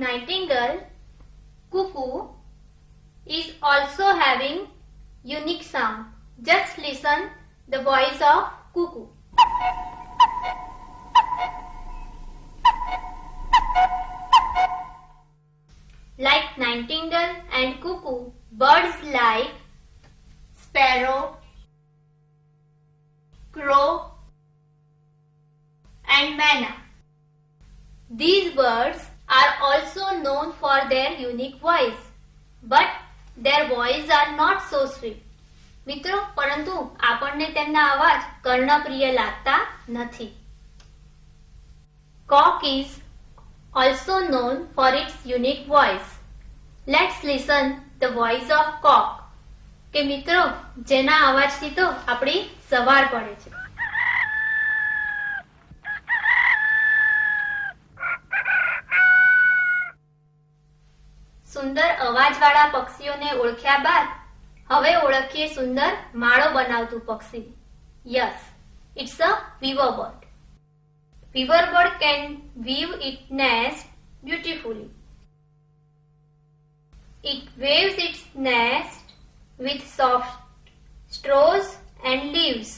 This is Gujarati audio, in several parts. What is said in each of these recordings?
nightingale, cuckoo is also having unique sound. Just listen the voice of cuckoo. Like nightingale and cuckoo, birds like sparrow, crow and manna. These birds are also known for their unique voice, but their voice are not so sweet. મિત્રો, પરંતુ આપણને તેમના અવાજ કર્ણપ્રિય લાગતા નથી. Cock is also known for its unique voice. Let's listen the voice of cock. કે મિત્રો, જેના અવાજથી તો આપણી સવાર પડે છે. સુંદર અવાજવાળા પક્ષીઓને ઓળખ્યા બાદ હવે ઓળખીએ સુંદર માળો બનાવતું પક્ષી. Yes, it's a weaver bird. Weaver bird can weave its nest beautifully. It weaves its nest with soft straws and leaves.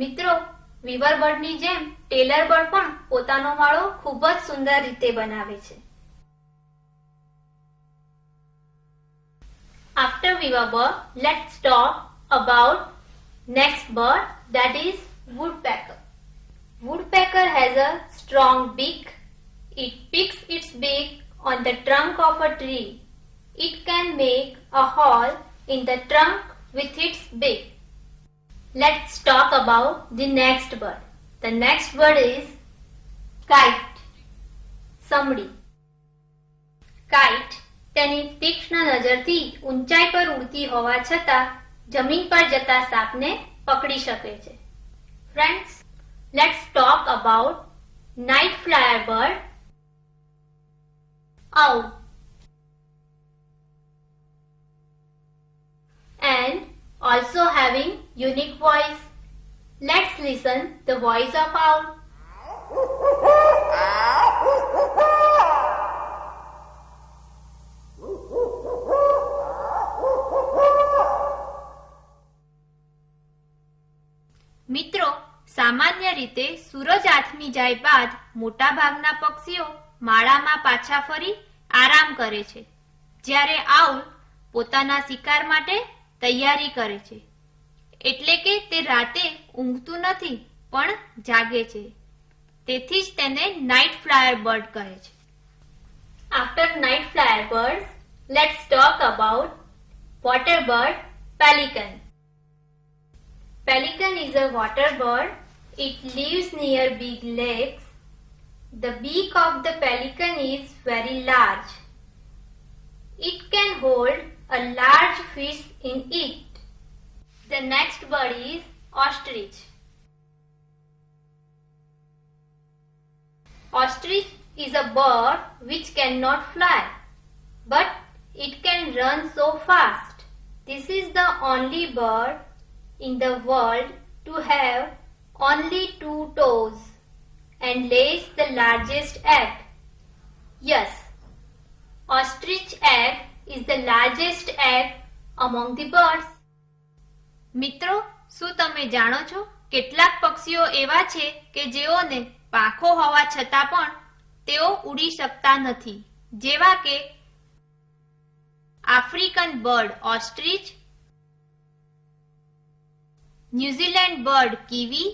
મિત્રો, વીવર બર્ડની જેમ ટેલર બર્ડ પણ પોતાનો માળો ખૂબ જ સુંદર રીતે બનાવે છે. After weaver bird, let's talk about next bird, that is woodpecker. Woodpecker has a strong beak. It picks its beak on the trunk of a tree. It can make a hole in the trunk with its beak. Let's talk about the next bird. The next bird is kite. સમડી. Kite તેની તીક્ષ્ણ નજરથી ઊંચાઈ પર ઉડતી હોવા છતાં જમીન પર જતા સાપને પકડી શકે છે. Friends, let's talk about night flyer bird, owl. And also having unique voice. Let's listen the voice of owl. મિત્રો, સામાન્ય રીતે સૂરજ આથમી જાય બાદ મોટા ભાગના પક્ષીઓ માળામાં પાછા ફરી આરામ કરે છે, જ્યારે આઉલ પોતાના શિકાર માટે તૈયારી કરે છે. એટલે કે તે રાતે ઊંઘતું નથી પણ જાગે છે. તેથી જ તેને નાઇટ ફ્લાયર બર્ડ કહે છે. After night flyer birds, let's talk about water bird, pelican. Pelican is a water bird. It lives near big lakes. The beak of the pelican is very large. It can hold a large fish in it. The next bird is ostrich. Ostrich is a bird which cannot fly, but It can run so fast. This is the only bird in the world to have only 2 toes and lays the largest egg. Yes, ostrich egg is the largest egg among the birds. મિત્રો, શું તમે જાણો છો કેટલાક પક્ષીઓ એવા છે કે જેઓને પાંખો હોવા છતાં પણ તેઓ ઉડી શકતા નથી, જેવા કે African bird ostrich, New Zealand bird kiwi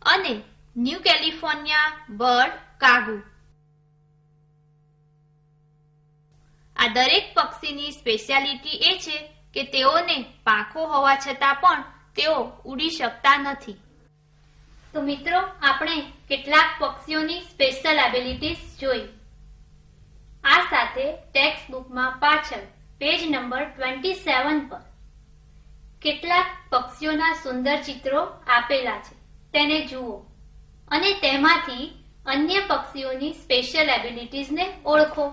અને ન્યૂ કેલિફોર્નિયા બર્ડ કાગુ. આ દરેક પક્ષીની સ્પેશિયાલિટી એ છે કે તેઓને પાંખો હોવા છતાં પણ તેઓ ઉડી શકતા નથી. તો મિત્રો, આપણે કેટલાક પક્ષીઓની સ્પેશિયલ એબિલિટીઝ જોઈ. આ સાથે ટેક્સ્ટ બુકમાં પાછળ પેજ નંબર 27 પર કેટલાક પક્ષીઓના સુંદર ચિત્રો આપેલા છે, તેને જુઓ અને તેમાંથી અન્ય પક્ષીઓની સ્પેશિયલ એબિલિટીઝને ઓળખો.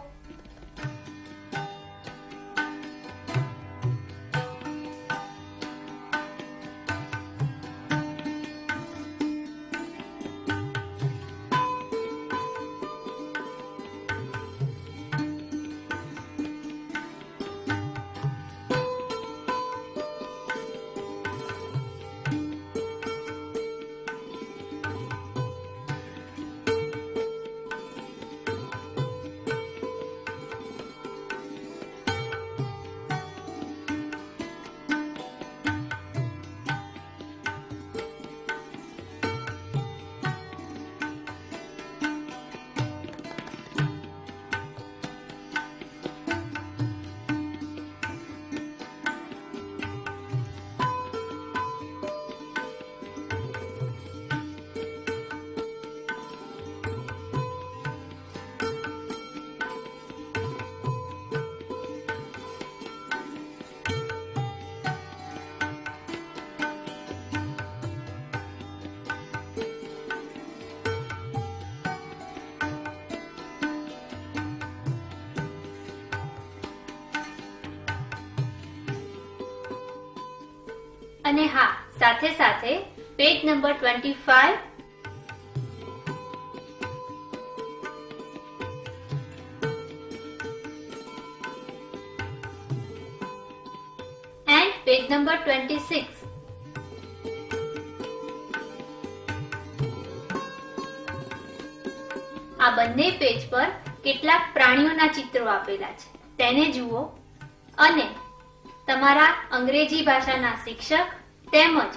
અને હા, સાથે સાથે page number 25 and page number 26. આ બંને પેજ પર કેટલાક પ્રાણીઓના ચિત્રો આપેલા છે, તેને જુઓ અને તમારા અંગ્રેજી ભાષાના શિક્ષક તેમજ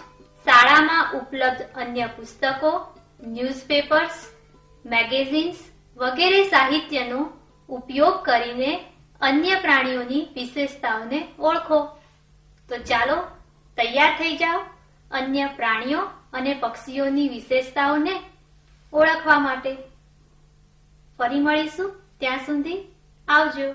શાળામાં ઉપલબ્ધ અન્ય પુસ્તકો, ન્યૂઝપેપર્સ, મેગેઝિન્સ વગેરે સાહિત્યનો ઉપયોગ કરીને અન્ય પ્રાણીઓની વિશેષતાઓને ઓળખો. તો ચાલો તૈયાર થઈ જાઓ અન્ય પ્રાણીઓ અને પક્ષીઓની વિશેષતાઓને ઓળખવા માટે. ફરી મળીશું, ત્યાં સુધી આવજો.